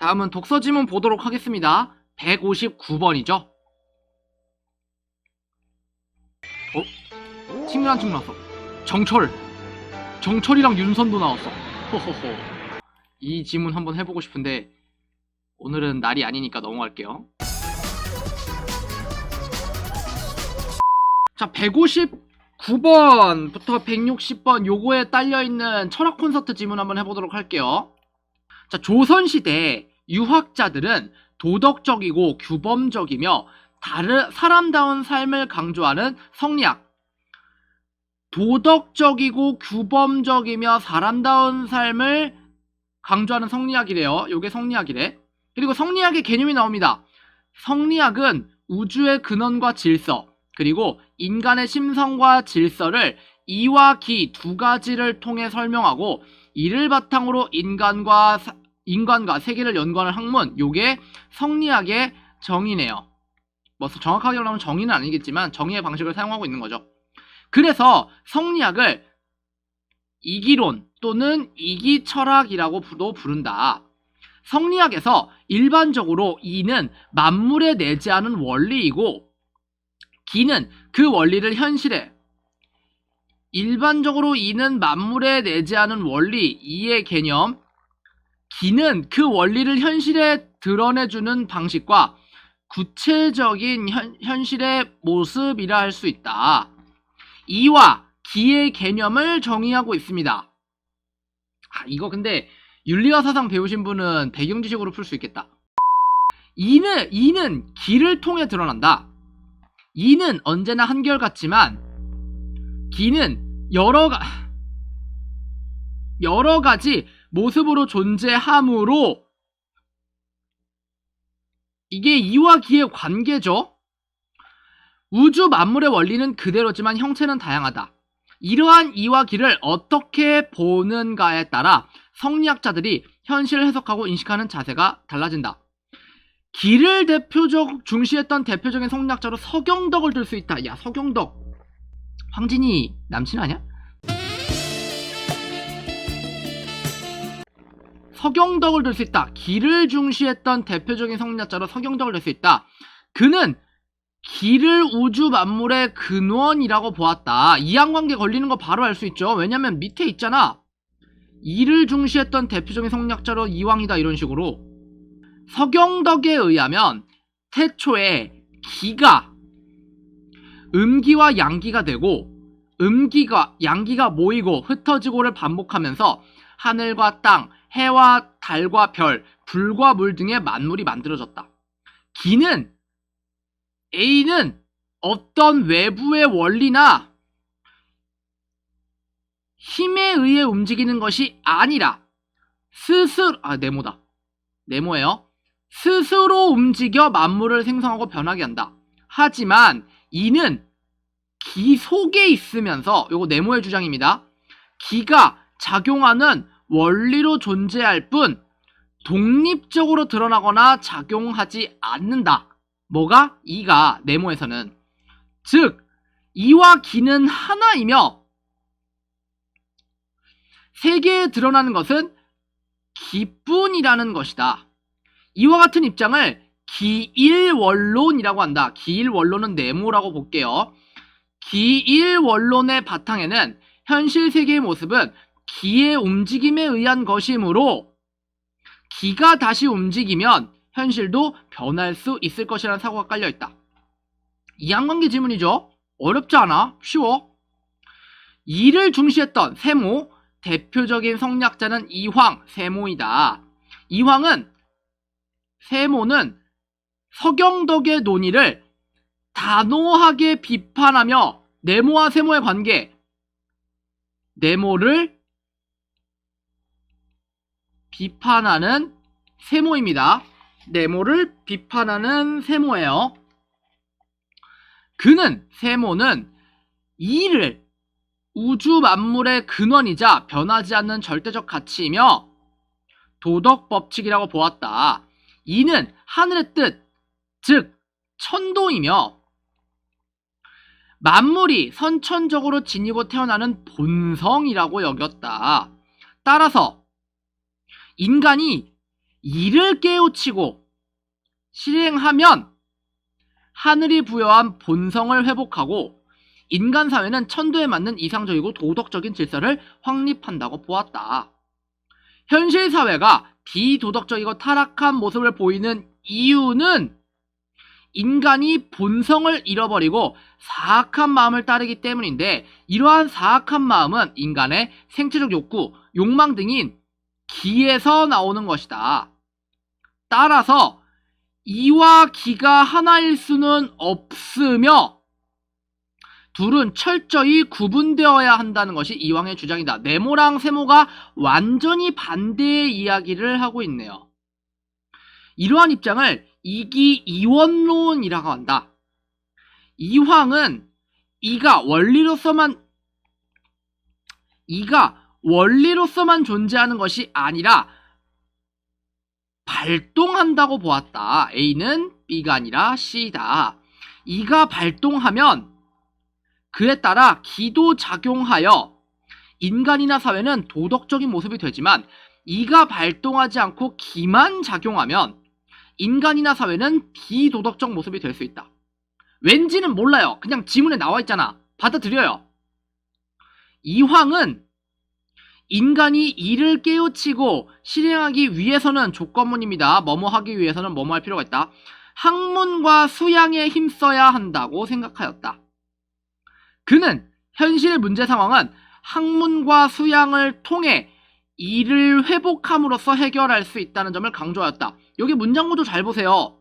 다음은 독서 지문 보도록 하겠습니다. 159번이죠. 친구랑 친구 나왔어. 정철이랑 윤선도 나왔어. 호호호. 이 지문 한번 해보고 싶은데 오늘은 날이 아니니까 넘어갈게요. 자, 159번부터 160번 요거에 딸려있는 철학 콘서트 지문 한번 해보도록 할게요. 자, 조선시대 유학자들은 도덕적이고 규범적이며 사람다운 삶을 강조하는 성리학. 도덕적이고 규범적이며 사람다운 삶을 강조하는 성리학이래요. 요게 성리학이래. 그리고 성리학의 개념이 나옵니다. 성리학은 우주의 근원과 질서, 그리고 인간의 심성과 질서를 이와 기 두 가지를 통해 설명하고, 이를 바탕으로 인간과 세계를 연구하는 학문, 요게 성리학의 정의네요. 뭐 정확하게 말하면 정의는 아니겠지만 정의의 방식을 사용하고 있는 거죠. 그래서 성리학을 이기론 또는 이기철학이라고도 부른다. 성리학에서 일반적으로 이는 만물에 내재하는 원리이고, 기는 그 원리를 현실에, 일반적으로 이는 만물에 내재하는 원리, 이의 개념, 기는 그 원리를 현실에 드러내주는 방식과 구체적인 현실의 모습이라 할 수 있다. 이와 기의 개념을 정의하고 있습니다. 이거 근데 윤리와 사상 배우신 분은 배경 지식으로 풀 수 있겠다. 이는 기를 통해 드러난다. 이는 언제나 한결같지만 기는 여러 가지 모습으로 존재하므로, 이게 이와 기의 관계죠. 우주 만물의 원리는 그대로지만 형체는 다양하다. 이러한 이와 기를 어떻게 보는가에 따라 성리학자들이 현실을 해석하고 인식하는 자세가 달라진다. 기를 중시했던 대표적인 성리학자로 서경덕을 들 수 있다. 야, 서경덕 황진이 남친 아니야? 서경덕을 들 수 있다. 기를 중시했던 대표적인 성리학자로 서경덕을 들 수 있다. 그는 기를 우주 만물의 근원이라고 보았다. 이항관계 걸리는 거 바로 알 수 있죠. 왜냐면 밑에 있잖아. 이를 중시했던 대표적인 성리학자로 이왕이다, 이런 식으로. 서경덕에 의하면 태초에 기가 음기와 양기가 되고, 음기가 양기가 모이고 흩어지고를 반복하면서 하늘과 땅, 해와 달과 별, 불과 물 등의 만물이 만들어졌다. A는 어떤 외부의 원리나 힘에 의해 움직이는 것이 아니라 네모예요. 스스로 움직여 만물을 생성하고 변하게 한다. 하지만 이는 기 속에 있으면서, 요거 네모의 주장입니다. 기가 작용하는 원리로 존재할 뿐 독립적으로 드러나거나 작용하지 않는다. 뭐가? 이가, 네모에서는. 즉, 이와 기는 하나이며 세계에 드러나는 것은 기뿐이라는 것이다. 이와 같은 입장을 기일원론이라고 한다. 기일원론은 네모라고 볼게요. 기일원론의 바탕에는 현실 세계의 모습은 기의 움직임에 의한 것이므로, 기가 다시 움직이면 현실도 변할 수 있을 것이라는 사고가 깔려있다. 이항관계 지문이죠. 어렵지 않아. 쉬워. 이를 중시했던 세모, 대표적인 성리학자는 세모이다. 세모는 서경덕의 논의를 단호하게 비판하며 네모와 세모의 관계, 네모를 비판하는 세모입니다. 네모를 비판하는 세모예요. 세모는 이를 우주 만물의 근원이자 변하지 않는 절대적 가치이며 도덕 법칙이라고 보았다. 이는 하늘의 뜻, 즉 천도이며 만물이 선천적으로 지니고 태어나는 본성이라고 여겼다. 따라서 인간이 이를 깨우치고 실행하면 하늘이 부여한 본성을 회복하고 인간 사회는 천도에 맞는 이상적이고 도덕적인 질서를 확립한다고 보았다. 현실 사회가 비도덕적이고 타락한 모습을 보이는 이유는 인간이 본성을 잃어버리고 사악한 마음을 따르기 때문인데, 이러한 사악한 마음은 인간의 생체적 욕구, 욕망 등인 기에서 나오는 것이다. 따라서 이와 기가 하나일 수는 없으며 둘은 철저히 구분되어야 한다는 것이 이왕의 주장이다. 네모랑 세모가 완전히 반대의 이야기를 하고 있네요. 이러한 입장을 이기이원론이라고 한다. 이황은 이가 원리로서만 존재하는 것이 아니라 발동한다고 보았다. A는 B가 아니라 C다. 이가 발동하면 그에 따라 기도 작용하여 인간이나 사회는 도덕적인 모습이 되지만, 이가 발동하지 않고 기만 작용하면 인간이나 사회는 비도덕적 모습이 될 수 있다. 왠지는 몰라요. 그냥 지문에 나와 있잖아. 받아들여요. 이황은 인간이 이를 깨우치고 실행하기 위해서는 조건문입니다. 뭐뭐 하기 위해서는 뭐뭐 할 필요가 있다. 학문과 수양에 힘써야 한다고 생각하였다. 그는 현실의 문제 상황은 학문과 수양을 통해 이를 회복함으로써 해결할 수 있다는 점을 강조하였다. 여기 문장 구조 잘 보세요.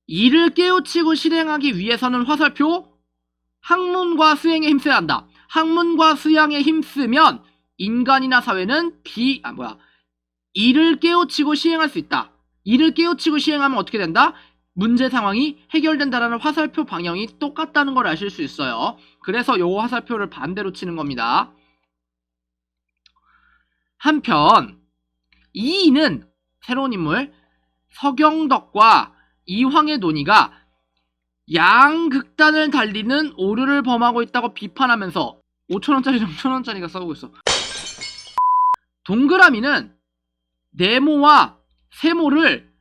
이를 깨우치고 실행하기 위해서는 화살표, 학문과 수양에 힘써야 한다. 학문과 수양에 힘쓰면 인간이나 사회는 이를 깨우치고 시행할 수 있다. 이를 깨우치고 시행하면 어떻게 된다? 문제 상황이 해결된다라는 화살표 방향이 똑같다는 걸 아실 수 있어요. 그래서 요 화살표를 반대로 치는 겁니다. 한편 이인은 새로운 인물 서경덕과 이황의 논의가 양극단을 달리는 오류를 범하고 있다고 비판하면서 5,000원짜리랑 1,000원짜리가 싸우고 있어. 동그라미는 네모와 세모를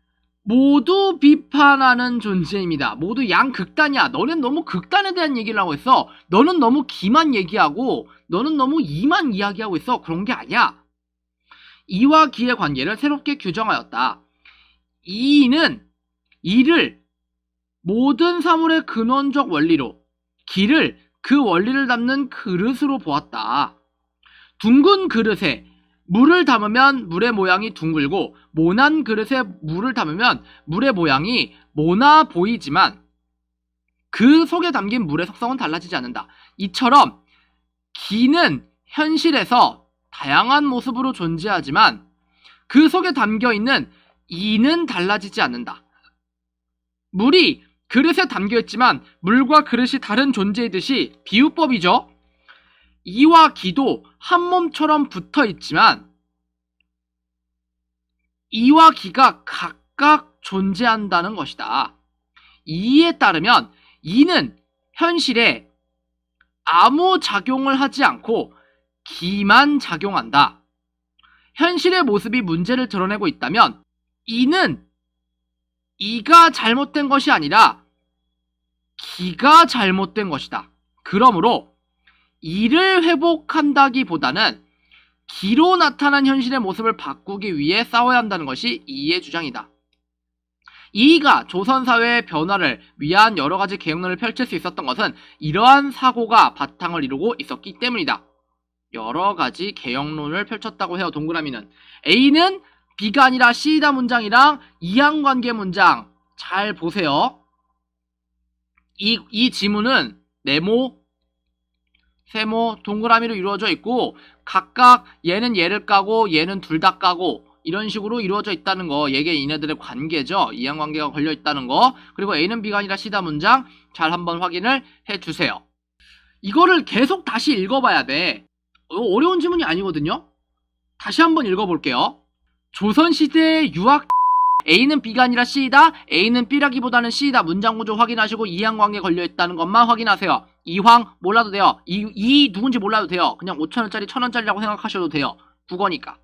모두 비판하는 존재입니다. 모두 양극단이야. 너는 너무 극단에 대한 얘기를 하고 있어. 너는 너무 기만 얘기하고 너는 너무 이만 이야기하고 있어. 그런 게 아니야. 이와 기의 관계를 새롭게 규정하였다. 이는 이를 모든 사물의 근원적 원리로, 기를 그 원리를 담는 그릇으로 보았다. 둥근 그릇에 물을 담으면 물의 모양이 둥글고, 모난 그릇에 물을 담으면 물의 모양이 모나 보이지만 그 속에 담긴 물의 속성은 달라지지 않는다. 이처럼 기는 현실에서 다양한 모습으로 존재하지만 그 속에 담겨있는 이는 달라지지 않는다. 물이 그릇에 담겨있지만 물과 그릇이 다른 존재이듯이 비유법이죠. 이와 기도 한 몸처럼 붙어있지만 이와 기가 각각 존재한다는 것이다. 이에 따르면 이는 현실에 아무 작용을 하지 않고 기만 작용한다. 현실의 모습이 문제를 드러내고 있다면 이는 이가 잘못된 것이 아니라 기가 잘못된 것이다. 그러므로 이를 회복한다기보다는 기로 나타난 현실의 모습을 바꾸기 위해 싸워야 한다는 것이 이의 주장이다. 이가 조선사회의 변화를 위한 여러가지 개혁론을 펼칠 수 있었던 것은 이러한 사고가 바탕을 이루고 있었기 때문이다. 여러가지 개혁론을 펼쳤다고 해요. 동그라미는 A는 B가 아니라 C다 문장이랑 이항관계 문장 잘 보세요. 이 지문은 네모, 세모, 동그라미로 이루어져 있고 각각 얘는 얘를 까고 얘는 둘 다 까고 이런 식으로 이루어져 있다는 거, 얘게 얘네들의 관계죠. 이항관계가 걸려 있다는 거. 그리고 A는 B가 아니라 C다 문장 잘 한번 확인을 해주세요. 이거를 계속 다시 읽어봐야 돼. 어려운 지문이 아니거든요. 다시 한번 읽어볼게요. 조선시대의 유학 A는 B가 아니라 C다. A는 B라기보다는 C다. 문장 구조 확인하시고 이항관계 걸려있다는 것만 확인하세요. 이황 몰라도 돼요. 이 누군지 몰라도 돼요. 그냥 5,000원짜리 1,000원짜리라고 생각하셔도 돼요. 국어니까.